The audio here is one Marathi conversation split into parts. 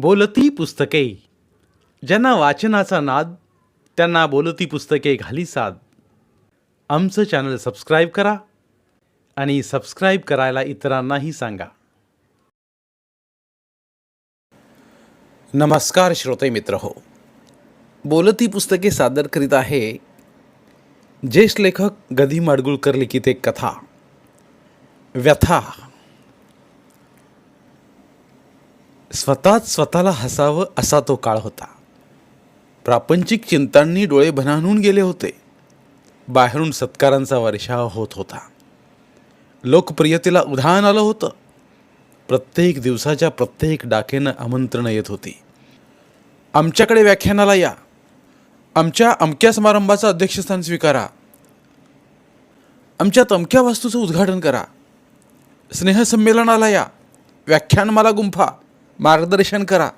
बोलती पुस्तके. ज्यांना वाचनाचा नाद त्यांना बोलती पुस्तके घाली साद. आमचं चॅनल सबस्क्राईब करा आणि सबस्क्राईब करायला इतरांनाही सांगा. नमस्कार श्रोते मित्र हो, बोलती पुस्तके सादर करीत आहे ज्येष्ठ लेखक गदी माडगुळकर लिखित एक कथा, व्यथा. स्वतःच स्वतःला हसावं असा तो काळ होता. प्रापंचिक चिंतांनी डोळे भणाणून गेले होते. बाहेरून सत्कारांचा वर्षाव होत होता. लोकप्रियतेला उधाण आलं होतं. प्रत्येक दिवसाच्या प्रत्येक डाकेनं आमंत्रण येत होती. आमच्याकडे व्याख्यानाला या, आमच्या अमक्या समारंभाचं अध्यक्षस्थान स्वीकारा, आमच्या तमक्या वास्तूचं उद्घाटन करा, स्नेहसंमेलनाला या, व्याख्यानमाला गुंफा, मार्गदर्शन करा.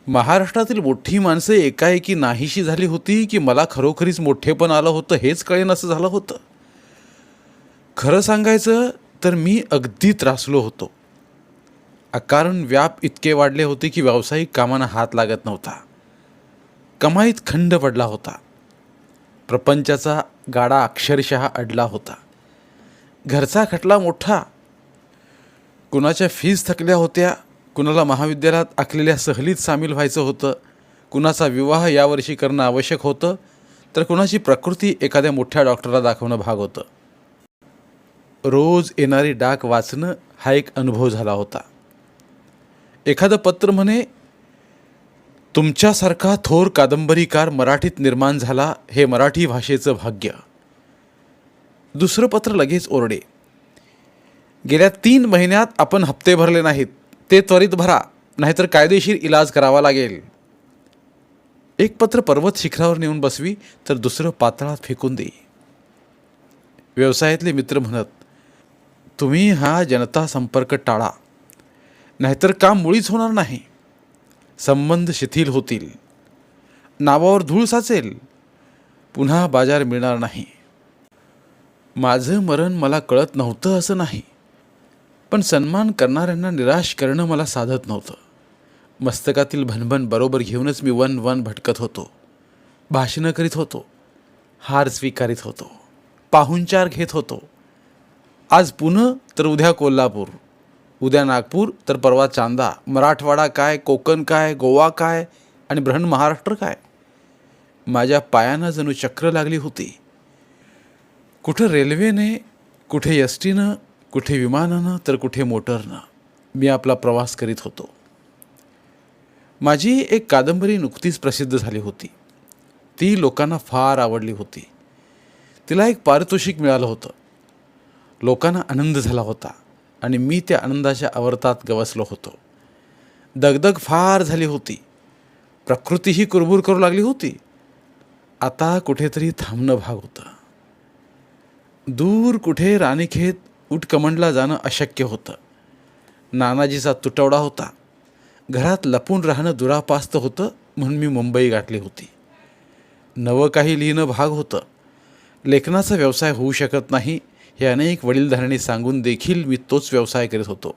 महाराष्ट्रातील मोठी माणसं एकाएकी नाहीशी झाली होती की मला खरोखरीच मोठेपण आलं होतं हेच कळेनासं झालं होतं. खरं सांगायचं तर मी अगदी त्रासलो होतो. अकारण व्याप इतके वाढले होते की व्यावसायिक कामांना हात लागत नव्हता. कमाईत खंड पडला होता. प्रपंचाचा गाडा अक्षरशः अडला होता. घरचा खटला मोठा. कुणाच्या फीज थकल्या होत्या, कुणाला महाविद्यालयात आखलेल्या सहलीत सामील व्हायचं होतं, कुणाचा विवाह यावर्षी करणं आवश्यक होतं, तर कुणाची प्रकृती एखाद्या मोठ्या डॉक्टरला दाखवणं भाग होतं. रोज येणारी डाक वाचणं हा एक अनुभव झाला होता. एखादं पत्र म्हणे, तुमच्यासारखा थोर कादंबरीकार मराठीत निर्माण झाला हे मराठी भाषेचं भाग्य. दुसरं पत्र लगेच ओरडे, गेल्या 3 महिन्यात आपण हप्ते भरले नाहीत, ते त्वरित भरा, नाहीतर कायदेशीर इलाज करावा लागेल. एक पत्र पर्वत शिखरावर नेऊन बसवी तर दुसरं पातळात फेकून दे. व्यवसायातले मित्र म्हणत, तुम्ही हा जनता संपर्क टाळा, नाहीतर काम मुळीच होणार नाही. संबंध शिथिल होतील, नावावर धूळ साचेल, पुन्हा बाजार मिळणार नाही. माझं मरण मला कळत नव्हतं असं नाही, पण सन्मान करणाऱ्यांना निराश करणं मला साधत नव्हतं. मस्तकातील भनभन बरोबर घेऊनच मी वन वन भटकत होतो. भाषणं करीत होतो, हार स्वीकारित होतो, पाहुणचार घेत होतो. आज पुणे तर उद्या कोल्हापूर, उद्या नागपूर तर परवा चांदा. मराठवाडा काय, कोकण काय, गोवा काय आणि बृहन महाराष्ट्र काय. माझ्या पायांना जणू चक्र लागली होती. कुठं रेल्वेने, कुठे एस टीनं, कुठे विमानानं तर कुठे मोटरनं मी आपला प्रवास करीत होतो. माझी एक कादंबरी नुकतीच प्रसिद्ध झाली होती. ती लोकांना फार आवडली होती. तिला एक पारितोषिक मिळालं होतं. लोकांना आनंद झाला होता आणि मी त्या आनंदाच्या आवर्तात गवसलो होतो. दगदग फार झाली होती. प्रकृतीही कुरबुर करू लागली होती. आता कुठेतरी थांबणं भाग होतं. दूर कुठे राणीखेत उटकमंडला जाणं अशक्य होतं. नानाजीचा तुटवडा होता. घरात लपून राहणं दुरापास्त होतं, म्हणून मी मुंबई गाठली होती. नवं काही लिहिणं भाग होतं. लेखनाचा व्यवसाय होऊ शकत नाही हे अनेक वडीलधाऱ्यांनी सांगून देखील मी तोच व्यवसाय करीत होतो.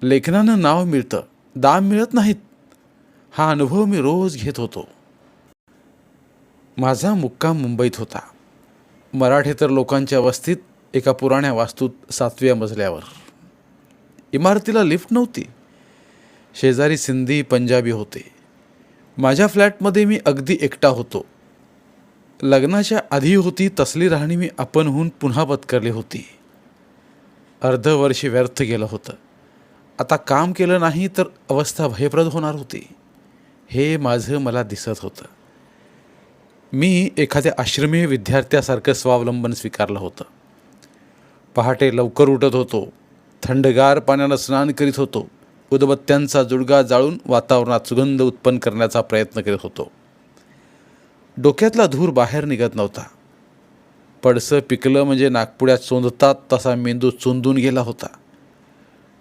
लेखनानं नाव मिळतं, दाम मिळत नाहीत, हा अनुभव मी रोज घेत होतो. माझा मुक्काम मुंबईत होता. मराठेतर लोकांच्या वस्तीत एका पुराण्या वास्तूत 7व्या मजल्यावर. इमारतीला लिफ्ट नव्हती. शेजारी सिंधी पंजाबी होते. माझ्या फ्लॅटमध्ये मी अगदी एकटा होतो. लग्नाच्या आधी होती तसली राहणी मी आपणहून पुन्हा पत्करली होती. अर्धवर्ष व्यर्थ गेलं होतं. आता काम केलं नाही तर अवस्था भयप्रद होणार होती. हे माझं मला दिसत होतं. मी एखाद्या आश्रमीय विद्यार्थ्यासारखं स्वावलंबन स्वीकारलं होतं. पहाटे लवकर उठत होतो. थंडगार पाण्यानं स्नान करीत होतो. उदबत्त्यांचा जुडगा जाळून वातावरणात सुगंध उत्पन्न करण्याचा प्रयत्न करीत होतो. डोक्यातला धूर बाहेर निघत नव्हता. पडसं पिकलं म्हणजे नागपुड्यात चोंदतात तसा मेंदू चोंदून गेला होता.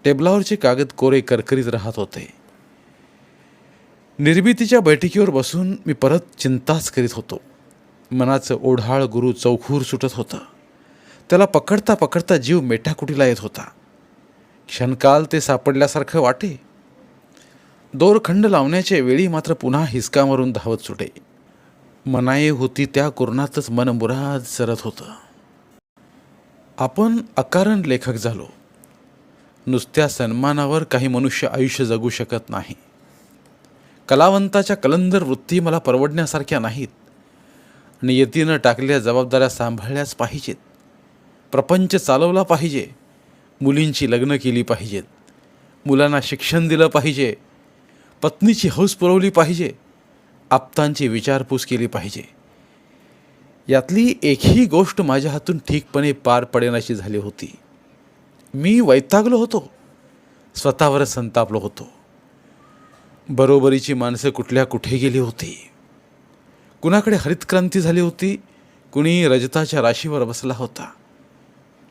टेबलावरचे कागद कोरे करकरीत राहत होते. निर्मितीच्या बैठकीवर बसून मी परत चिंताच करीत होतो. मनाचं ओढाळ गुरु चौखूर सुटत होतं. त्याला पकडता पकडता जीव मेटाकुटीला येत होता. क्षणकाल ते सापडल्यासारखं वाटे, दोरखंड लावण्याच्या वेळी मात्र पुन्हा हिसका मारून धावत सुटे. मनाई होती त्या कुरणातच मन मुराद सरत होतं. आपण अकारण लेखक झालो. नुसत्या सन्मानावर काही मनुष्य आयुष्य जगू शकत नाही. कलावंताच्या कलंदर वृत्ती मला परवडण्यासारख्या नाहीत. नियतीनं टाकलेल्या जबाबदाऱ्या सांभाळल्याच पाहिजेत. प्रपंच चालवला पाहिजे. मुलींची लग्न केली पाहिजेत. मुलांना शिक्षण दिलं पाहिजे. पत्नीची हौस पुरवली पाहिजे. आप्तांची विचारपूस केली पाहिजे. यातली एकही गोष्ट माझ्या हातून ठीकपणे पार पडेनाशी झाली होती. मी वैतागलो होतो. स्वतःवर संतापलो होतो. बरोबरीची माणसं कुठल्या कुठे गेली होती. कुणाकडे हरितक्रांती झाली होती. कुणी रजताच्या राशीवर बसला होता.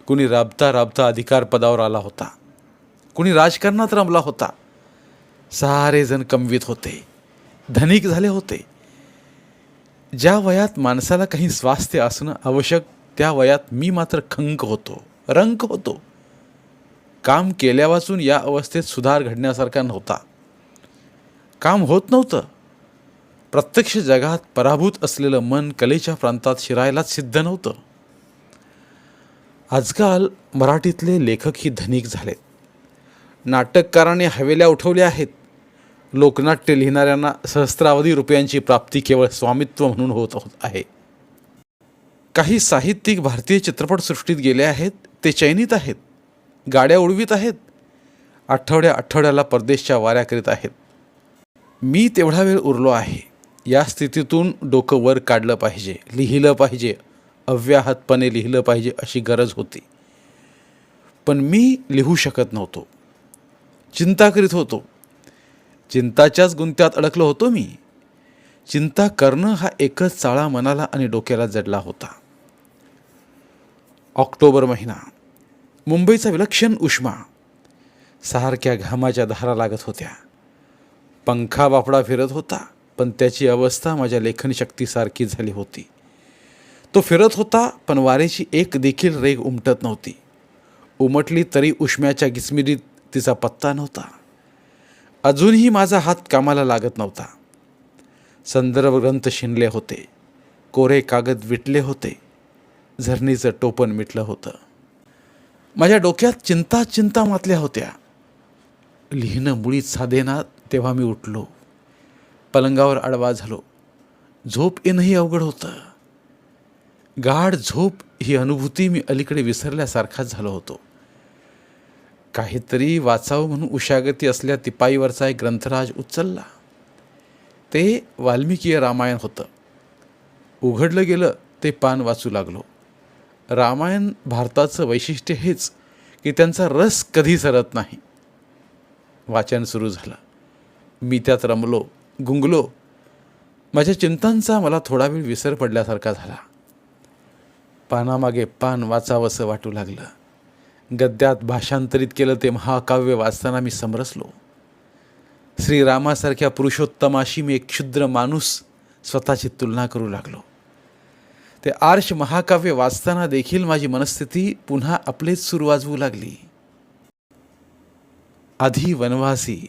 कुणी राबता राबता अधिकार पदावर आला होता. कुणी राजकारणात रमला होता. सारे जण कमवीत होते. धनिक झाले होते. ज्या वयात माणसाला काही स्वास्थ्य असणं आवश्यक त्या वयात मी मात्र खंक होतो. रंक होतो. काम केल्यावाचून या अवस्थेत सुधार घडण्यासारखा नव्हता. काम होत नव्हतं. प्रत्यक्ष जगात पराभूत असलेलं मन कलेच्या प्रांतात शिरायलाच सिद्ध नव्हतं. आजकाल मराठीतले लेखकही धनिक झालेत. नाटककारांनी हवेल्या उठवल्या आहेत. लोकनाट्य लिहिणाऱ्यांना सहस्त्रावधी रुपयांची प्राप्ती केवळ स्वामित्व म्हणून होत आहे. काही साहित्यिक भारतीय चित्रपटसृष्टीत गेले आहेत. ते चैनीत आहेत. गाड्या उडवीत आहेत. आठवड्याला परदेशच्या वाऱ्या करीत आहेत. मी तेवढा वेळ उरलो आहे. या स्थितीतून डोकं वर काढलं पाहिजे. लिहिलं पाहिजे. अव्याहतपणे लिहिलं पाहिजे अशी गरज होती. पण मी लिहू शकत नव्हतो. चिंता करीत होतो. चिंताच्याच गुंत्यात अडकलो होतो मी. चिंता करणं हा एकच चाळा मनाला आणि डोक्याला जडला होता. ऑक्टोबर महिना. मुंबईचा विलक्षण उष्मा. सारख्या घामाच्या धारा लागत होत्या. पंखा बाफडा फिरत होता. पण त्याची अवस्था माझ्या लेखनशक्तीसारखी झाली होती. तो फिरत होता पण वारेची एक देखील रेघ उमटत नव्हती. उमटली तरी उष्म्याच्या गिचमिरीत तिचा पत्ता नव्हता. अजूनही माझा हात कामाला लागत नव्हता. संदर्भ ग्रंथ शिणले होते. कोरे कागद विटले होते. झरणीचं टोपण मिटलं होतं. माझ्या डोक्यात चिंता मातल्या होत्या. लिहिणं मुळीच साधेना. तेव्हा मी उठलो. पलंगावर आडवा झालो. झोप येणंही अवघड होतं. गाढ झोप ही अनुभूती मी अलीकडे विसरल्यासारखाच झालो होतो. काहीतरी वाचावं म्हणून उशागती असल्या तिपाईवरचा एक ग्रंथराज उचलला. ते वाल्मिकीय रामायण होतं. उघडलं गेलं ते पान वाचू लागलो. रामायण भारताचं वैशिष्ट्य हेच की त्यांचा रस कधी सरत नाही. वाचन सुरू झालं. मी त्यात रमलो, गुंगलो. माझ्या चिंतांचा मला थोडा वेळ विसर पडल्यासारखा झाला. पानामागे पान वाचावंसं वाटू लागलं. गद्यात भाषांतरित केलं ते महाकाव्य वाचताना मी समरसलो. श्रीरामासारख्या पुरुषोत्तमाशी मी एक क्षुद्र माणूस स्वतःची तुलना करू लागलो. ते आर्ष महाकाव्य वाचताना देखील माझी मनस्थिती पुन्हा आपलेच सूर वाजवू लागली. आधी वनवासी,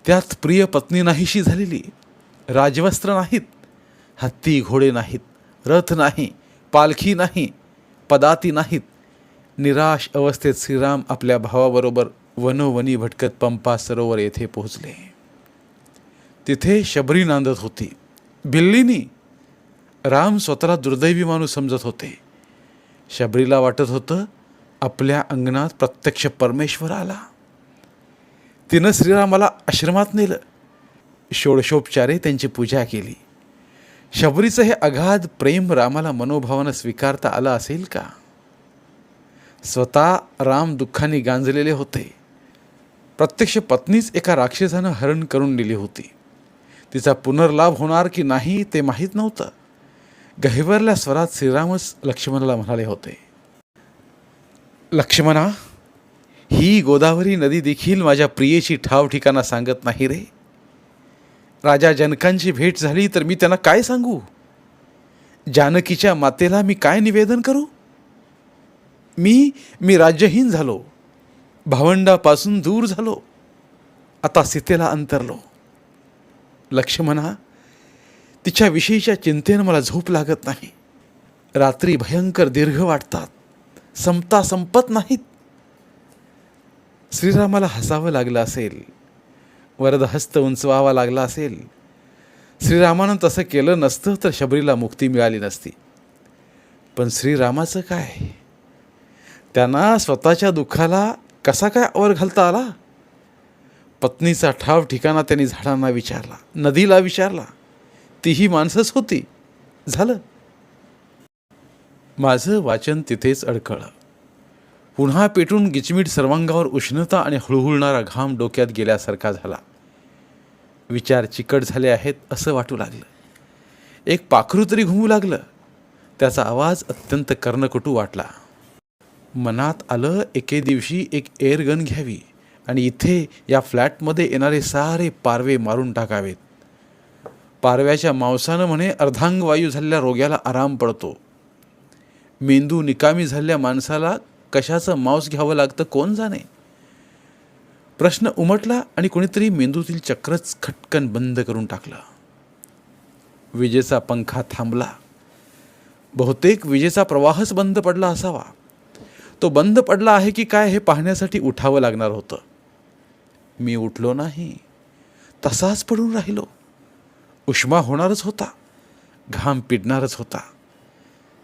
त्यात प्रिय पत्नी नाहीशी झालेली. राजवस्त्र नाहीत. हत्ती घोडे नाहीत. रथ नाही. पालखी नाही. पदाती नाहीत. निराश अवस्थेत श्रीराम आपल्या भावाबरोबर वनोवनी भटकत पंपा सरोवर येथे पोहोचले. तिथे शबरी नांदत होती. बिल्लीनी. राम स्वतःला दुर्दैवी माणूस समजत होते. शबरीला वाटत होतं आपल्या अंगणात प्रत्यक्ष परमेश्वर आला. तिनं श्रीरामाला आश्रमात नेलं. षोडशोपचारे त्यांची पूजा केली. शबरीचं हे अगाध प्रेम रामाला मनोभावानं स्वीकारता आलं असेल का? स्वतः राम दुःखाने गांजलेले होते. प्रत्यक्ष पत्नीच एका राक्षसानं हरण करून नेली होती. तिचा पुनर्लाभ होणार की नाही ते माहीत नव्हतं. गहिवरल्या स्वरात श्रीरामच लक्ष्मणाला म्हणाले होते, लक्ष्मणा, ही गोदावरी नदी देखील माझ्या प्रियेची ठाव ठिकाणा सांगत नाही रे. राजा जनकांची भेट झाली तर मी त्यांना काय सांगू? जानकीच्या मातेला मी काय निवेदन करू? मी राज्यहीन झालो. भावंडापासून दूर झालो. आता सीतेला अंतरलो. लक्ष्मणा, तिच्याविषयीच्या चिंतेनं मला झोप लागत नाही. रात्री भयंकर दीर्घ वाटतात, संपता संपत नाहीत. श्रीरामाला हसावं लागलं असेल, वरदहस्त उंचवावा लागला असेल. श्रीरामानं तसं केलं नसतं तर शबरीला मुक्ती मिळाली नसती. पण श्रीरामाचं काय? त्यांना स्वतःच्या दुःखाला कसा काय आवर घालता आला? पत्नीचा ठाव ठिकाणा त्यांनी झाडांना विचारला, नदीला विचारला. तीही माणसंच होती. झालं. माझं वाचन तिथेच अडकळलं. पुन्हा पेटून गिचमीट सर्वांगावर उष्णता आणि हुळहुळणारा घाम डोक्यात गेल्यासारखा झाला. विचार चिकट झाले आहेत असं वाटू लागलं. एक पाखरू तरी घुमू लागलं. त्याचा आवाज अत्यंत कर्णकटू वाटला. मनात आलं, एके दिवशी एक एअरगन घ्यावी आणि इथे या फ्लॅटमध्ये येणारे सारे पारवे मारून टाकावेत. पारव्याच्या मांसानं म्हणे अर्धांगवायू झालेल्या रोग्याला आराम पडतो. मेंदू निकामी झालेल्या माणसाला कशाचं मांस घ्यावं लागतं कोण जाणे. प्रश्न उमटला आणि कोणीतरी मेंदूतील चक्रच खटकन बंद करून टाकलं. विजेचा पंखा थांबला. बहुतेक विजेचा प्रवाहच बंद पडला असावा. तो बंद पडला आहे की काय हे पाहण्यासाठी उठावं लागणार होतं. मी उठलो नाही, तसाच पडून राहिलो. उष्मा होणारच होता, घाम पिडणारच होता.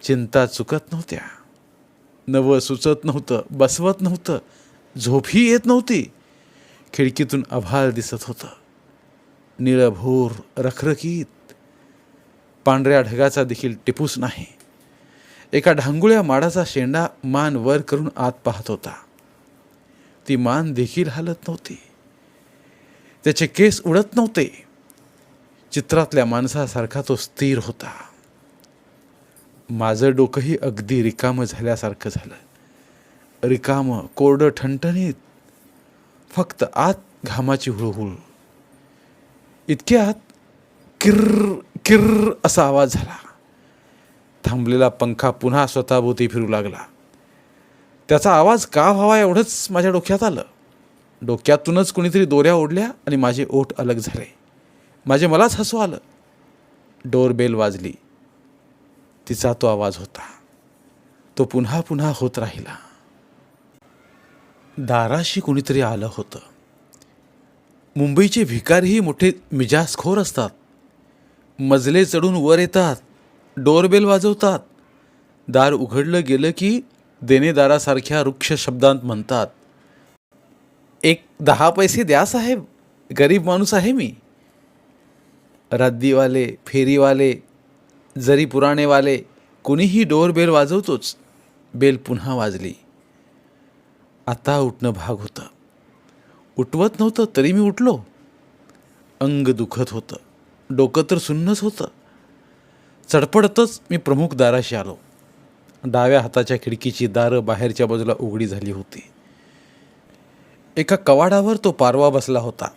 चिंता चुकत नव्हत्या. नवं सुचत नव्हतं, बसवत नव्हतं, झोपही येत नव्हती. खिडकीतून आभाळ दिसत होतं, निळभोर रखरखीत. पांढऱ्या ढगाचा देखील टिपूस नाही. एका ढांगुळ्या माडाचा शेंडा मान वर करून आत पाहत होता. ती मान देखील हालत नव्हती. त्याचे केस उडत नव्हते. चित्रातल्या माणसासारखा तो स्थिर होता. माझं डोकंही अगदी रिकामं झाल्यासारखं झालं. रिकामं, कोरडं, ठणठणीत. फक्त आत घामाची हुळहुळ. इतक्यात किर्र किर्र असा आवाज झाला. थांबलेला पंखा पुन्हा स्वतःभोवती फिरू लागला. त्याचा आवाज का व्हावा एवढंच माझ्या डोक्यात आलं. डोक्यातूनच कुणीतरी दोऱ्या ओढल्या आणि माझे ओठ अलग झाले. मलाच हसू आलं. डोरबेल वाजली. तिचा तो आवाज होता. तो पुन्हा पुन्हा होत राहिला. दाराशी कुणीतरी आलं होतं. मुंबईचे भिकारीही मोठे मिजाजखोर असतात. मजले चढून वर येतात, डोरबेल वाजवतात. दार उघडलं गेलं की देणेदारासारख्या रुक्ष शब्दांत म्हणतात, एक 10 पैसे द्या साहेब, गरीब माणूस आहे मी. रद्दीवाले, फेरीवाले, जरी पुराणेवाले, कुणीही डोरबेल वाजवतोच. बेल पुन्हा वाजली. आता उठणं भाग होतं. उठवत नव्हतं तरी मी उठलो. अंग दुखत होतं, डोकं तर सुन्नच होतं. चडपडतच मी प्रमुख दाराशी आलो. डाव्या हाताच्या खिडकीची दारं बाहेरच्या बाजूला उघडी झाली होती. एका कवाडावर तो पारवा बसला होता.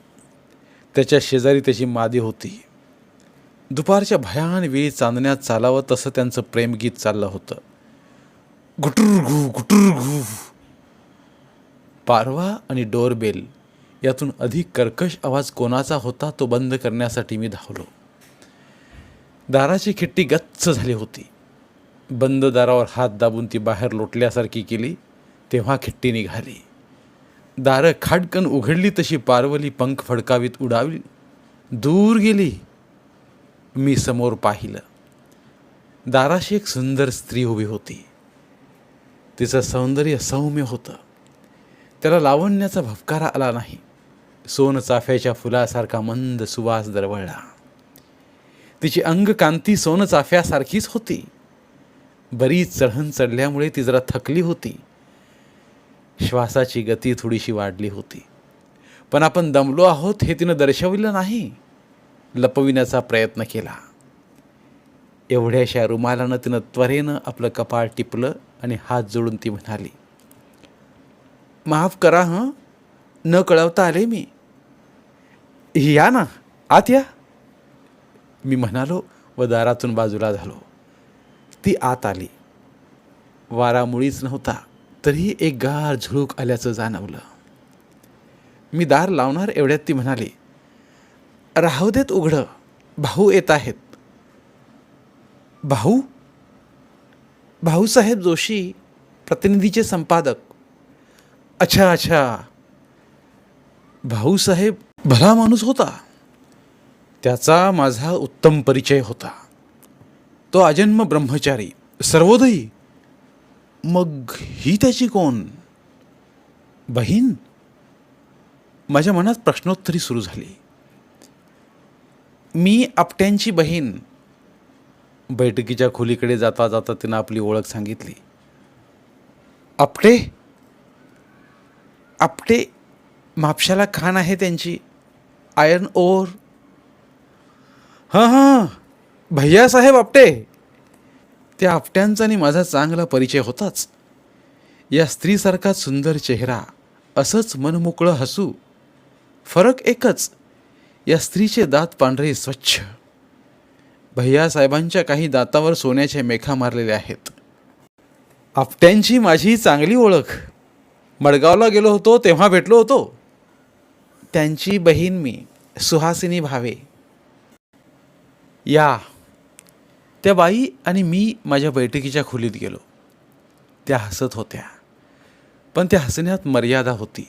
त्याच्या शेजारी त्याची मादी होती. दुपारच्या भयान वेळी चांदण्यात चालावं तसं त्यांचं प्रेमगीत चाललं होतं. गुटुरघू गुटुरघू. पारवा आणि डोरबेल यातून अधिक कर्कश आवाज कोणाचा होता तो बंद करण्यासाठी मी धावलो. दाराची खिट्टी गच्च झाली होती. बंद दारावर हात दाबून ती बाहेर लोटल्यासारखी केली तेव्हा खिट्टी निघाली. दारं खाडकन उघडली तशी पारवली पंख फडकावीत उडावी दूर गेली. मी समोर पाहिलं. दाराशी एक सुंदर स्त्री उभी होती. तिचं सौंदर्य सौम्य होतं. त्याला लावण्याचा भपकारा आला नाही. सोनचाफ्याच्या फुलासारखा मंद सुवास दरवळला. तिची अंगकांती सोनचाफ्यासारखीच होती. बरीच चढण चढल्यामुळे ती जरा थकली होती. श्वासाची गती थोडीशी वाढली होती. पण आपण दमलो आहोत हे तिनं दर्शविलं नाही. लपविण्याचा प्रयत्न केला. एवढ्याशा रुमालानं तिनं त्वरेनं आपलं कपाळ टिपलं आणि हात जोडून ती म्हणाली, माफ करा हं, न कळवता आले मी. या ना, आत या, मी म्हणालो व दारातून बाजूला झालो. ती आत आली. वारा मुळीच नव्हता तरीही एक गार झुळूक आल्याचं जाणवलं. मी दार लावणार एवढ्यात ती म्हणाली, राहू देत उघडं, भाऊ येत आहेत. भाऊ? भाऊसाहेब जोशी, प्रतिनिधीचे संपादक. अच्छा अच्छा. भाऊसाहेब भला माणूस होता. त्याचा माझा उत्तम परिचय होता. तो आजन्म ब्रह्मचारी, सर्वोदयी. मग ही त्याची कोण? बहीण? माझ्या मनात प्रश्नोत्तरी सुरू झाली. मी आपट्यांची बहीण. बैठकीच्या खोलीकडे जाता जाता तिनं आपली ओळख सांगितली. आपटे? आपटे म्हापशाला खाण आहे त्यांची, आयर्न ओर. हां हां, भैयासाहेब आपटे. त्या आपट्यांचा आणि माझा चांगला परिचय होताच. या स्त्रीसारखा सुंदर चेहरा, असंच मनमोकळं हसू. फरक एकच, या स्त्रीचे दात पांढरे स्वच्छ. भैयासाहेबांच्या काही दातावर सोन्याचे मेखा मारलेले आहेत. आपट्यांची माझी चांगली ओळख. मडगावला गेलो होतो तेव्हा भेटलो होतो. त्यांची बहीण मी, सुहासिनी भावे. या. त्या बाई आणि मी माझ्या बैठकीच्या खोलीत गेलो. त्या हसत होत्या, पण त्या हसण्यात मर्यादा होती.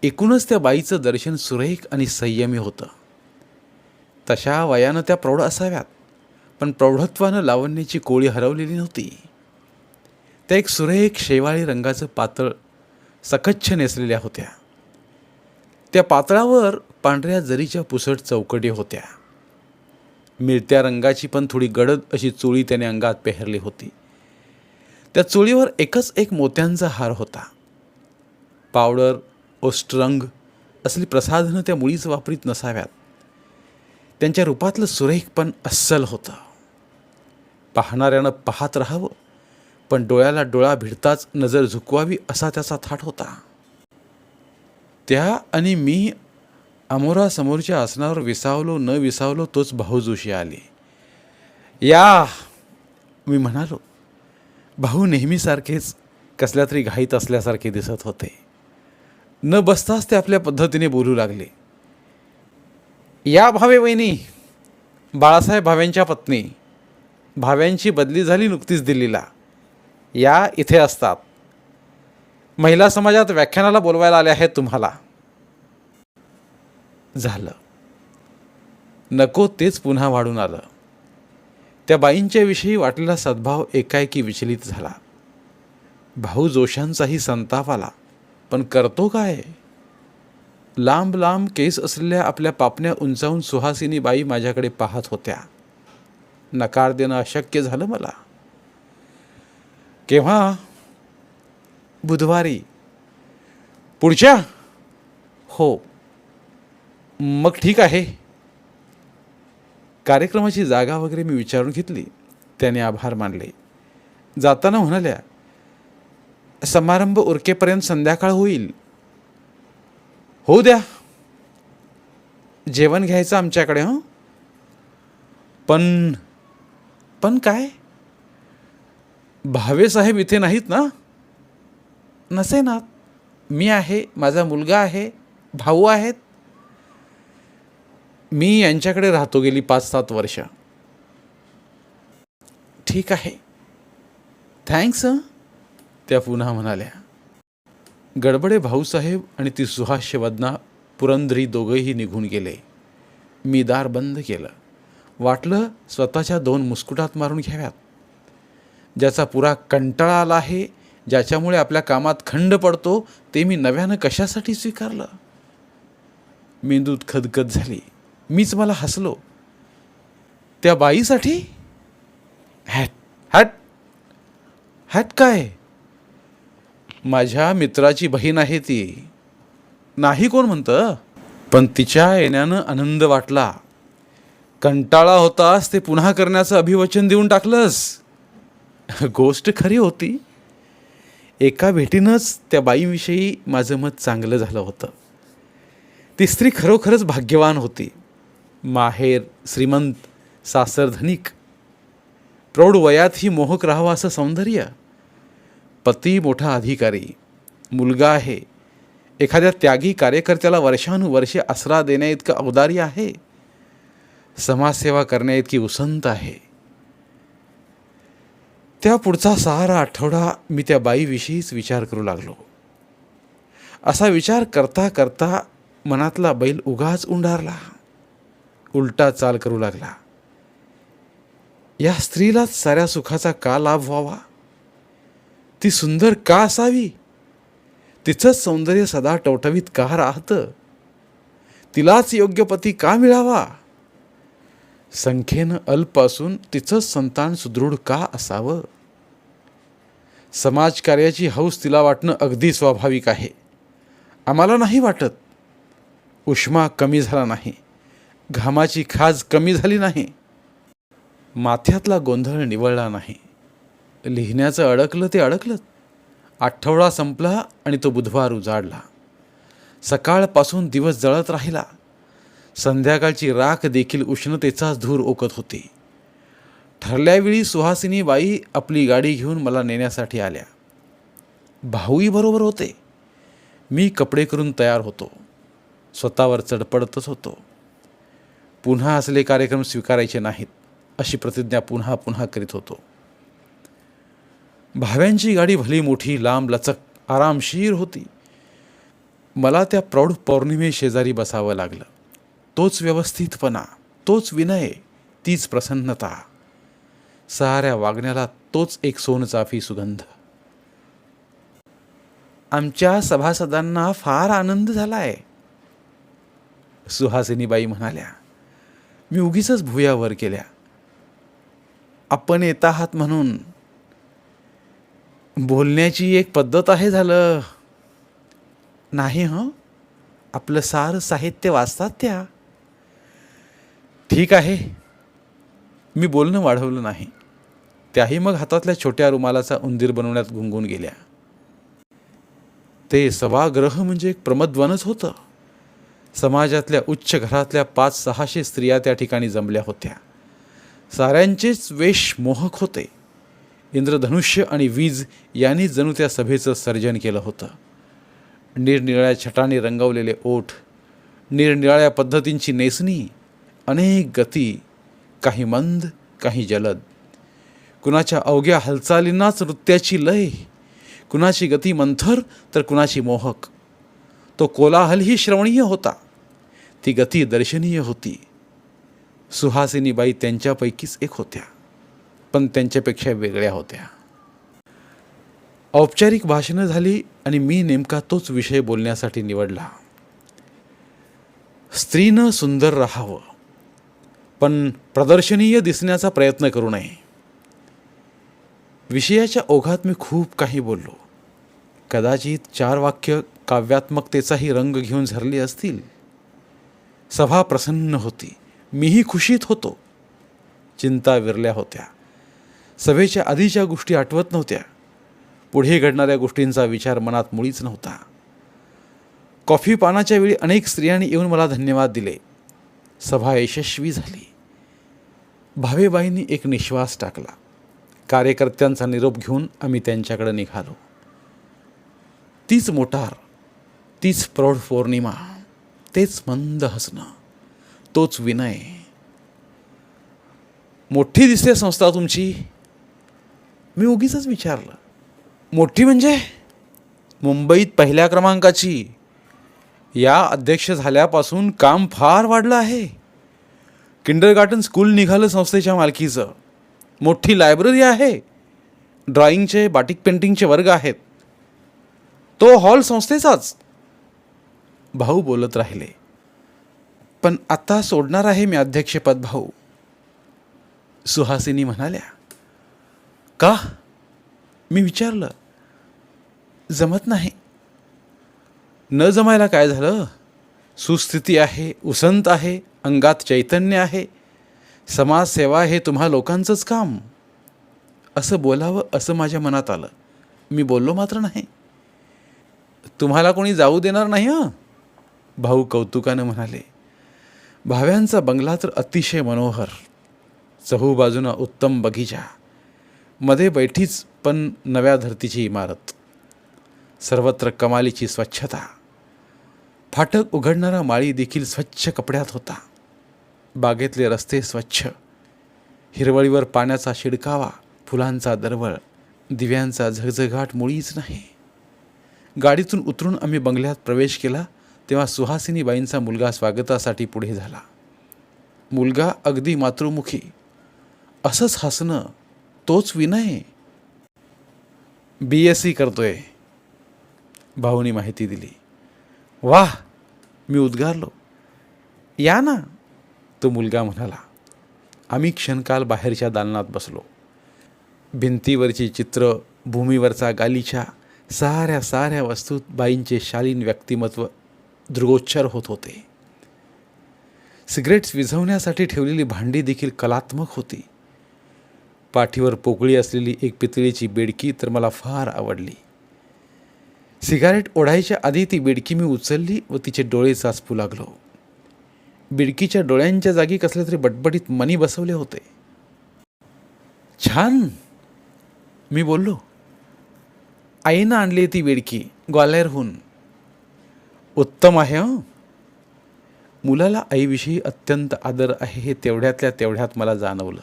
एकूणच त्या बाईचं दर्शन सुरेख आणि संयमी होतं. तशा वयानं त्या प्रौढ असाव्यात, पण प्रौढत्वानं लावण्याची कोळी हरवलेली नव्हती. त्या एक सुरेख शेवाळी रंगाचं पातळ सकच्छ नेसलेल्या होत्या. त्या पातळावर पांढऱ्या जरीच्या पुसट चौकटी होत्या. मिळत्या रंगाची पण थोडी गडद अशी चोळी त्याने अंगात पेहरली होती. त्या चोळीवर एकच एक मोत्यांचा हार होता. पावडर, ओष्टरंग असली प्रसाधनं त्या मुळीच वापरीत नसाव्यात. त्यांच्या रूपातलं सुरेखपण अस्सल होतं. पाहणाऱ्यानं पाहत राहावं, पण डोळ्याला डोळा भिडताच नजर झुकवावी असा त्याचा थाट होता. त्या आणि मी अमोरासमोरच्या आसनावर विसावलो न विसावलो तोच भाऊ जोशी आले. या, मी म्हणालो. भाऊ नेहमीसारखेच कसल्या तरी घाईत असल्यासारखे दिसत होते. न बसताच ते आपल्या पद्धतीने बोलू लागले. या भावे वहिनी, बाळासाहेब भाव्यांच्या पत्नी. भाव्यांची बदली झाली नुकतीच दिल्लीला. या इथे असतात. महिला समाजात व्याख्यानाला बोलवायला आले आहेत तुम्हाला. झालं. नको तेच पुन्हा वाढून आलं. त्या बाईंच्या विषयी वाटलेला सद्भाव एकाएकी विचलित झाला. भाऊ जोशांचाही संताप आला, पण करतो काय? लांब लांब केस असलेल्या आपल्या पापण्या उंचावून सुहासिनी बाई माझ्याकडे पाहत होत्या. नकार देणं अशक्य झालं मला. केव्हा? बुधवारी. पुढच्या? हो. मग ठीक आहे. कार्यक्रमाची जागा वगैरे मी विचारून घेतली. त्याने आभार मानले. जाताना म्हणाल्या, समारंभ उरकेपर्यंत संध्याकाळ होईल. होऊ द्या. जेवण घ्यायचं आमच्याकडे. हं. पण काय? भावेसाहेब इथे नाहीत ना? नसेनात. मी आहे, माझा मुलगा आहे, भाऊ आहेत. मी यांच्याकडे राहतो गेली 5-7 वर्ष. ठीक आहे. थँक्स. त्या पुन्हा म्हणाल्या. गडबडे भाऊसाहेब आणि ती सुहास्य वदना पुरंदरी दोघंही निघून गेले. मी दार बंद केलं. वाटलं स्वतःच्या 2 मुस्कुटात मारून घ्याव्यात. ज्याचा पुरा कंटाळा आला आहे, ज्याच्यामुळे आपल्या कामात खंड पडतो, ते मी नव्यानं कशासाठी स्वीकारलं? मेंदूत खदखद झाली. मीच मला हसलो. त्या बाईसाठी? हॅट हॅट हॅट काय? माझ्या मित्राची बहीण आहे ती. नाही कोण म्हणतं, पण तिच्या येण्यानं आनंद वाटला. कंटाळा होतास ते पुन्हा करण्याचं अभिवचन देऊन टाकलंस. गोष्ट खरी होती. एका भेटीनंच त्या बाईविषयी माझं मत चांगलं झालं होतं. ती स्त्री खरोखरच भाग्यवान होती. माहेर श्रीमंत, सासर धनिक, प्रौढ वयातही मोहक राहावं असं सौंदर्य, पती मोठा अधिकारी, मुलगा आहे, एखाद्या त्यागी कार्यकर्त्याला वर्षानुवर्षे आसरा देण्याइतकं औदार्य आहे, समाजसेवा करण्याइतकी उसंत आहे. त्या पुढचा 6 आठवडा मी त्या बाईविषयीच विचार करू लागलो. असा विचार करता करता मनातला बैल उगाच उंडारला, उलटा चाल करू लागला. या स्त्रीलाच साऱ्या सुखाचा का लाभ व्हावा? ती सुंदर का असावी? तिचंच सौंदर्य सदा टवटवीत का राहतं? तिलाच योग्य पती का मिळावा? संख्येनं अल्प असून तिचंच संतान सुदृढ का असावं? समाजकार्याची हौस तिला वाटणं अगदी स्वाभाविक आहे. आम्हाला नाही वाटत. उष्मा कमी झाला नाही, घामाची खाज कमी झाली नाही, माथ्यातला गोंधळ निवळला नाही. लिहिण्याचं अडकलं ते अडकलं. आठवडा संपला आणि तो बुधवार उजाडला. सकाळपासून दिवस जळत राहिला. संध्याकाळची राख देखील उष्णतेचाच धूर ओकत होती. ठरल्यावेळी सुहासिनी बाई आपली गाडी घेऊन मला नेण्यासाठी आल्या. भाऊही बरोबर होते. मी कपडे करून तयार होतो. स्वतःवर चढपडतच होतो. पुन्हा असले कार्यक्रम स्वीकारायचे नाहीत अशी प्रतिज्ञा पुन्हा पुन्हा करीत होतो. भाव्यांची गाडी भली मोठी, लांब लचक, आरामशीर होती. मला त्या प्रौढ पौर्णिमे शेजारी बसावं लागलं. तोच व्यवस्थितपणा, तोच विनय, तीच प्रसन्नता, साऱ्या वागण्याला तोच एक सोनचाफी सुगंध. आमच्या सभासदांना फार आनंद झालाय, सुहासिनीबाई म्हणाल्या. मी उगीचच भुया वर केल्या. आपण येत आहात म्हणून. बोलण्याची एक पद्धत आहे झालं. नाही आपलं सारं साहित्य वाचतात त्या. ठीक आहे. मी बोलणं वाढवलं नाही. त्याही मग हातातल्या छोट्या रुमालाचा उंदीर बनवण्यात गुंगून गेल्या. ते सभागृह म्हणजे एक प्रमदवनच होतं. समाजातल्या उच्च घरातल्या 500-600 स्त्रिया त्या ठिकाणी जमल्या होत्या. साऱ्यांचेच वेश मोहक होते. इंद्रधनुष्य आणि वीज यांनी जणू त्या सभेचं सर्जन केलं होतं. निरनिराळ्या छटाने रंगवलेले ओठ, निरनिराळ्या पद्धतींची नेसणी, अनेक गती, काही मंद, काही जलद. कुणाच्या अवघ्या हालचालींनाच नृत्याची लय, कुणाची गती मंथर तर कुणाची मोहक. तो कोलाहलही श्रवणीय होता, ती गती दर्शनीय होती. सुहासिनीबाई त्यांच्यापैकीच एक होत्या, पण त्यांच्यापेक्षा वेगळ्या होत्या. औपचारिक भाषणं झाली आणि मी नेमका तोच विषय बोलण्यासाठी निवडला. स्त्रीनं सुंदर राहावं, पण प्रदर्शनीय दिसण्याचा प्रयत्न करू नये. विषयाच्या ओघात मी खूप काही बोललो. कदाचित 4 वाक्य काव्यात्मकतेचाही रंग घेऊन झरली असतील. सभा प्रसन्न होती. मीही खुशीत होतो. चिंता विरल्या होत्या. सभेच्या आधीच्या गोष्टी आठवत नव्हत्या. पुढे घडणाऱ्या गोष्टींचा विचार मनात मुळीच नव्हता. कॉफी पानाच्या वेळी अनेक स्त्रियांनी येऊन मला धन्यवाद दिले. सभा यशस्वी झाली. भावेबाईंनी एक निश्वास टाकला. कार्यकर्त्यांचा निरोप घेऊन आम्ही त्यांच्याकडे निघालो. तीच मोटार, तीच प्रौढ पौर्णिमा, तेच मंद हसणं, तोच विनय. मोठी दिसते संस्था तुमची. मी उगीचच विचारलं. मोठी म्हणजे? मुंबईत 1ल्या क्रमांकाची. या अध्यक्ष झाल्यापासून काम फार वाढलं आहे. किंडरगार्टन स्कूल निघालं संस्थेच्या मालकीचं. मोठी लायब्ररी आहे. ड्रॉइंगचे, बाटिक पेंटिंगचे वर्ग आहेत. तो हॉल संस्थेचाच. भाऊ बोलत राहिले. पण आता सोडणार आहे मी अध्यक्षपद भाऊ, सुहासिनी म्हणाल्या. का? मी विचारलं. जमत नाही. न जमायला काय झालं? सुस्थिती आहे, उसंत आहे, अंगात चैतन्य आहे. समाजसेवा हे तुम्हा लोकांचंच काम. असं बोलावं असं माझ्या मनात आलं. मी बोललो मात्र नाही. तुम्हाला कोणी जाऊ देणार नाही भाऊ कौतुकानं म्हणाले. भाव्यांचा बंगला तर अतिशय मनोहर. चहूबाजूनं उत्तम बगीचा, मध्ये बैठीच पण नव्या धर्तीची इमारत. सर्वत्र कमालीची स्वच्छता, फाटक उघडणारा माळी देखील स्वच्छ कपड्यात होता. बागेतले रस्ते स्वच्छ, हिरवळीवर पाण्याचा शिडकावा, फुलांचा दरवळ, दिव्यांचा झगझगाट मुळीच नाही. गाडीतून उतरून आम्ही बंगल्यात प्रवेश केला तेव्हा सुहासिनीबाईंचा मुलगा स्वागतासाठी पुढे झाला. मुलगा अगदी मातृमुखी. असंच हसणं, तोच विनय. BSc करतोय, भाऊनी माहिती दिली. वाह, मी उद्गारलो. या ना, तो मुलगा म्हणाला. आम्ही क्षणकाल बाहेरच्या दालनात बसलो. भिंतीवरची चित्र, भूमीवरचा गालिचा, साऱ्या वस्तूत बाईंचे शालीन व्यक्तिमत्व दृगोच्चार होत होते. सिगरेट्स विझवण्यासाठी ठेवलेली भांडी देखील कलात्मक होती. पाठीवर पोकळी असलेली एक पितळीची बेडकी तर मला फार आवडली. सिगारेट ओढायच्या आधी ती बेडकी मी उचलली व तिचे डोळे चाचपू लागलो. बेडकीच्या डोळ्यांच्या जागी कसले तरी बटबटीत मणी बसवले होते. छान, मी बोललो. आईनं आणली ती बेडकी ग्वाल्हेरहून. उत्तम आहे हं. मुलाला आईविषयी अत्यंत आदर आहे हे तेवढ्यातल्या तेवढ्यात मला जाणवलं.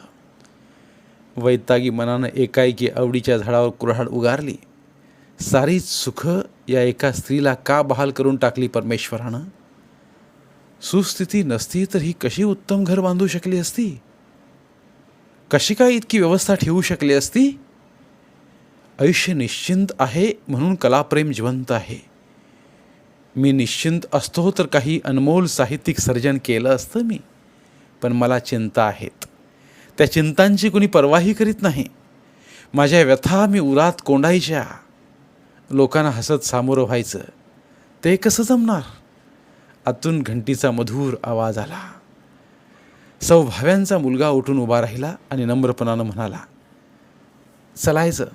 वैतागी मनानं एकाएकी आवडीच्या झाडावर कुऱ्हाड उगारली. सारीच सुख या एका स्त्रीला का बहाल करून टाकली परमेश्वरानं? सुस्थिती नसती तर ही कशी उत्तम घर बांधू शकली असती? कशी काय इतकी व्यवस्था ठेवू शकली असती? आयुष्य निश्चिंत आहे म्हणून कलाप्रेम जिवंत आहे. मी निश्चिंत असतो तर काही अनमोल साहित्यिक सर्जन केलं असतं मी. पण मला चिंता आहेत. त्या चिंतांची कुणी पर्वाही करीत नाही. माझ्या व्यथा मी उरात कोंडायच्या. लोकांना हसत सामोरं व्हायचं, ते कसं जमणार? आतून घंटीचा मधुर आवाज आला. सौभाव्यांचा मुलगा उठून उभा राहिला आणि नम्रपणानं म्हणाला, चलायचं.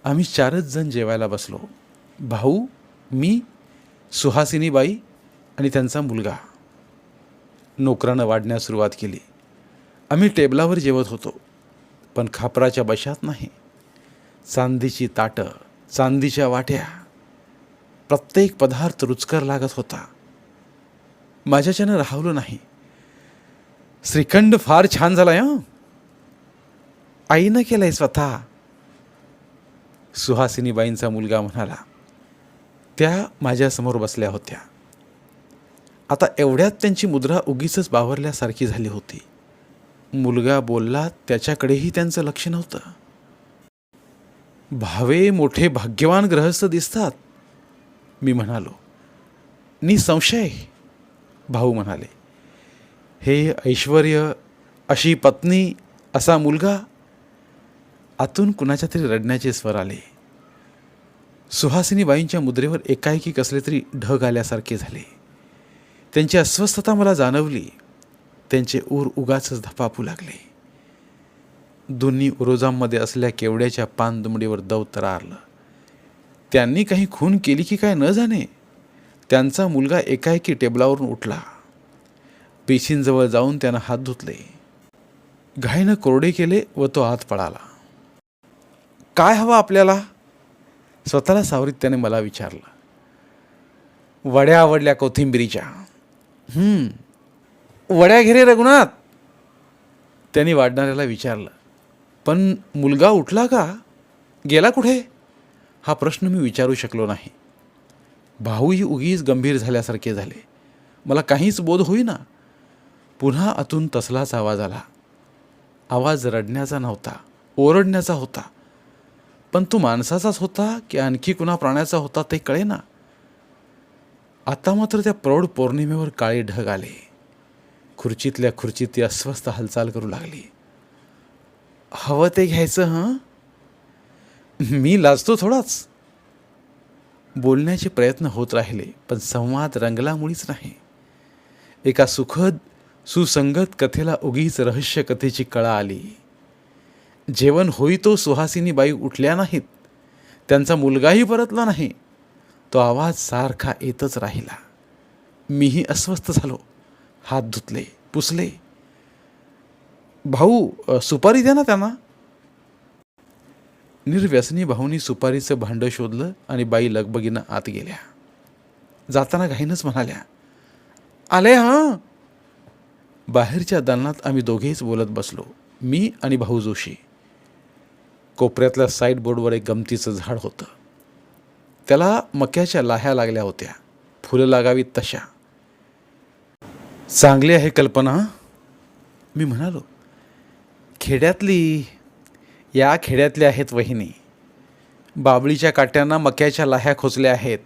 आम्ही 4च जण जेवायला बसलो. भाऊ, मी, सुहासिनीबाई आणि त्यांचा मुलगा. नोकरानं वाढण्यास सुरुवात केली. आम्ही टेबलावर जेवत होतो, पण खापराच्या बशात नाही. चांदीची ताटं, चांदीच्या वाट्या, प्रत्येक पदार्थ रुचकर लागत होता. माझ्याच्यानं राहवलं नाही. श्रीखंड फार छान झालाय हं. आईनं केलंय स्वतः, सुहासिनीबाईंचा मुलगा म्हणाला. त्या माझ्यासमोर बसल्या होत्या. आता एवढ्यात त्यांची मुद्रा उगीचच बावरल्यासारखी झाली होती. मुलगा बोलला त्याच्याकडेही त्यांचं लक्ष नव्हतं. भावे मोठे भाग्यवान गृहस्थ दिसतात, मी म्हणालो. निसंशय, भाऊ म्हणाले. हे ऐश्वर्य, अशी पत्नी, असा मुलगा. आतून कुणाच्या तरी रडण्याचे स्वर आले. सुहासिनीबाईंच्या मुद्रेवर एकाएकी कसले तरी ढग आल्यासारखे झाले. त्यांची अस्वस्थता मला जाणवली. त्यांचे ऊर उगाचच धपापू लागले. दोन्ही उरोजांमध्ये असलेल्या केवड्याच्या पानदुमडीवर दव तरारलं. त्यांनी काही खून केली की काय न जाणे. त्यांचा मुलगा एकाएकी टेबलावरून उठला. बेसिनजवळ जाऊन त्यानं हात धुतले, घाईनं कोरडे केले व तो आत पळाला. काय हवं आपल्याला? स्वतःला सावरीत त्याने मला विचारलं. वड्या आवडल्या कोथिंबिरीच्या? वड्या घे रे रघुनाथ, त्यांनी वाढणाऱ्याला विचारलं. पण मुलगा उठला का? गेला कुठे? हा प्रश्न मी विचारू शकलो नाही. भाऊही उगीच गंभीर झाल्यासारखे झाले. मला काहीच बोध होईना. पुन्हा आतून तसलाच आवाज आला. आवाज रडण्याचा नव्हता, ओरडण्याचा होता. पण तो माणसाचाच होता की आणखी कुणा प्राण्याचा होता ते कळेना. आता मात्र त्या प्रौढ पौर्णिमेवर काळे ढग आले. खुर्चीतल्या खुर्चीत ती अस्वस्थ हालचाल करू लागली. हवं ते घ्यायचं हं. मी लाजतो थोडाच. बोलण्याचे प्रयत्न होत राहिले, पण संवाद रंगला मुळीच नाही. एका सुखद सुसंगत कथेला उगीच रहस्य कथेची कळा आली. जेवण होईतो सुहासिनीबाई उठल्या नाहीत. त्यांचा मुलगाही परतला नाही. तो आवाज सारखा येतच राहिला. मीही अस्वस्थ झालो. हात धुतले, पुसले. भाऊ, सुपारी द्या ना त्यांना. निर्व्यसनी भाऊनी सुपारीचं भांडं शोधलं आणि बाई लगबगीनं आत गेल्या. जाताना घाईनच म्हणाल्या, आले हां. बाहेरच्या दालनात आम्ही दोघेच बोलत बसलो, मी आणि भाऊ जोशी. कोपऱ्यातल्या साईड बोर्डवर एक गमतीचं झाड होतं. त्याला मक्याच्या लाह्या लागल्या होत्या, फुलं लागावीत तशा. चांगली आहे कल्पना, मी म्हणालो. खेड्यातली, या खेड्यातल्या आहेत वहिनी. बाबळीच्या काट्यांना मक्याच्या लाह्या खोचल्या आहेत.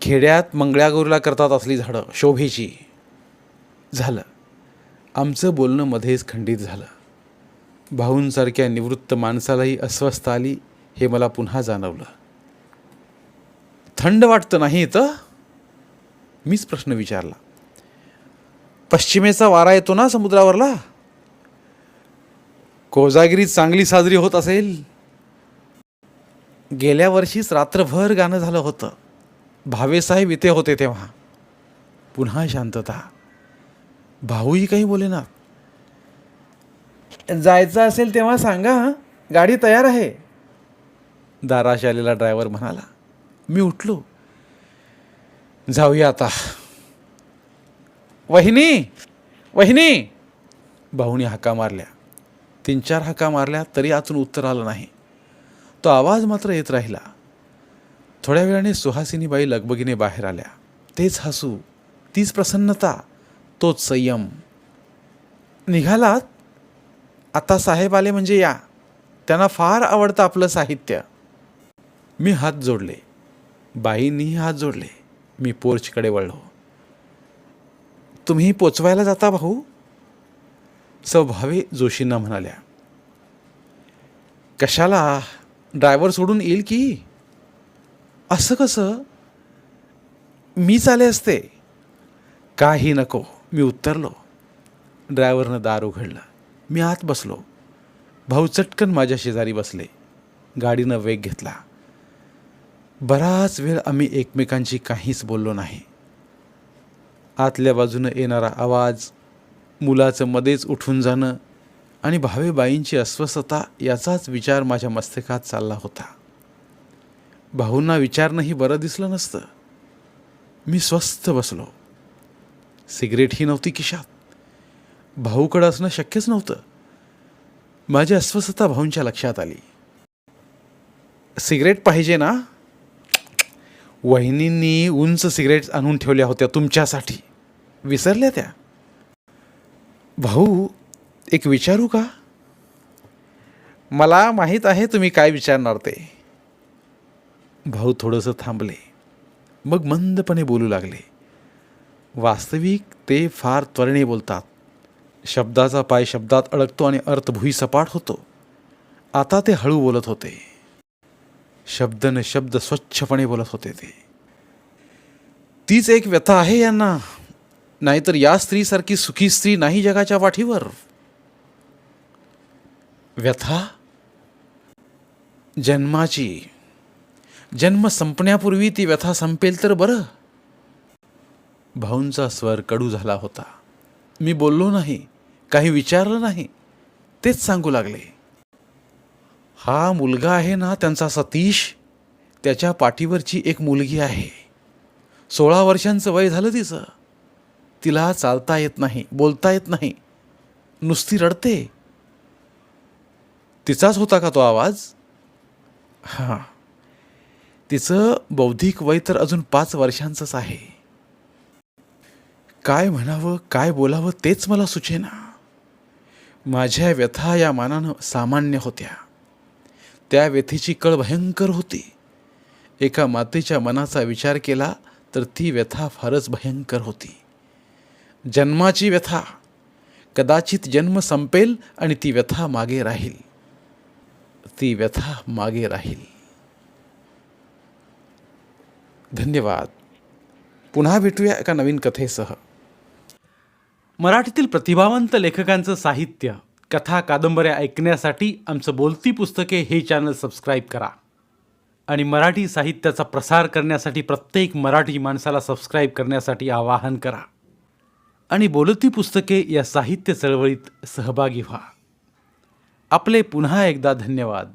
खेड्यात मंगळागौरीला करतात असली झाडं, शोभेची. झालं. आमचं बोलणं मध्येच खंडित झालं. भाऊंसारख्या निवृत्त माणसालाही अस्वस्थ आली हे मला पुन्हा जाणवलं. थंड वाटतं नाही तर? मीच प्रश्न विचारला. पश्चिमेचा वारा येतो ना समुद्रावरला? कोजागिरी चांगली साजरी होत असेल. गेल्या वर्षीच रात्रभर गाणं झालं होतं. भावेसाहेब इथे होते तेव्हा. पुन्हा शांतता. भाऊही काही बोलेना. जायचं असेल तेव्हा सांगा, गाडी तयार आहे, दाराशी आलेला ड्रायव्हर म्हणाला. मी उठलो. जाऊया आता. वहिनी, वहिनी, भाऊनी हाका मारल्या. 3-4 हाका मारल्या तरी आतून उत्तर आलं नाही. तो आवाज मात्र येत राहिला. थोड्या वेळाने सुहासिनीबाई लगबगीने बाहेर आल्या. तेच हसू, तीच प्रसन्नता, तोच संयम. निघालात? आता साहेब आले म्हणजे या. त्यांना फार आवडतं आपलं साहित्य. मी हात जोडले. बाईंनीही हात जोडले. मी पोर्चकडे वळलो. तुम्ही पोचवायला जाता भाऊ? स्वभावे जोशींना म्हणाल्या. कशाला, ड्रायव्हर सोडून येईल की. असं कसं? मीच आले असते. काही नको, मी उत्तरलो. ड्रायव्हरनं दार उघडलं. मी आत बसलो. भाऊ चटकन माझ्या शेजारी बसले. गाडीनं वेग घेतला. बराच वेळ आम्ही एकमेकांशी काहीच बोललो नाही. आतल्या बाजूनं येणारा आवाज, मुलाचं मध्येच उठून जाणं आणि भावेबाईंची अस्वस्थता याचाच विचार माझ्या मस्तकात चालला होता. भाऊंना विचारणंही बरं दिसलं नसतं. मी स्वस्थ बसलो. सिगरेटही नव्हती खिशात. भाऊकडं असणं शक्यच नव्हतं. माझी अस्वस्थता भाऊंच्या लक्षात आली. सिगरेट पाहिजे ना? वहिनींनी उंच सिगरेट आणून ठेवल्या होत्या तुमच्यासाठी. विसरल्या त्या? भाऊ, एक विचारू का? मला माहीत आहे तुम्ही काय विचारणार ते. भाऊ थोडंसं थांबले. मग मंदपणे बोलू लागले. वास्तविक ते फार त्वरेने बोलतात. शब्दाचा पाय शब्दात अडकतो आणि अर्थ भुईसपाट होतो. आता ते हळू बोलत होते. शब्द न शब्द स्वच्छपणे बोलत होते ते. तीच एक व्यथा आहे यांना. नाहीतर या स्त्रीसारखी सुखी स्त्री नाही जगाच्या पाठीवर. व्यथा जन्माची. जन्म संपण्यापूर्वी ती व्यथा संपेल तर बरं. भाऊंचा स्वर कडू झाला होता. मी बोललो नाही, काही विचारलं नाही. तेच सांगू लागले. हा मुलगा आहे ना त्यांचा सतीश, त्याच्या पाठीवरची एक मुलगी आहे. 16 वर्षांचं वय झालं तिचं. तिला चालता येत नाही, बोलता येत नाही, नुसती रडते. तिचाच होता का तो आवाज? हां. तिचं बौद्धिक वय तर अजून 5 वर्षांचंच आहे. काय म्हणावं, काय बोलावं तेच मला सुचेना. माझ्या व्यथा या मानानं सामान्य होत्या. त्या व्यथेची कळ भयंकर होती. एका मातेच्या मनाचा विचार केला तर ती व्यथा फारच भयंकर होती. जन्माची व्यथा. कदाचित जन्म संपेल आणि ती व्यथा मागे राहील. ती व्यथा मागे राहील. धन्यवाद. पुन्हा भेटूया एका नवीन कथेसह. मराठीतील प्रतिभावंत लेखकांचं साहित्य, कथा, कादंबऱ्या ऐकण्यासाठी आमचं बोलती पुस्तके हे चॅनल सबस्क्राईब करा. आणि मराठी साहित्याचा प्रसार करण्यासाठी प्रत्येक मराठी माणसाला सबस्क्राईब करण्यासाठी आवाहन करा. आणि बोलती पुस्तके या साहित्य चळवळीत सहभागी व्हा. आपले पुन्हा एकदा धन्यवाद.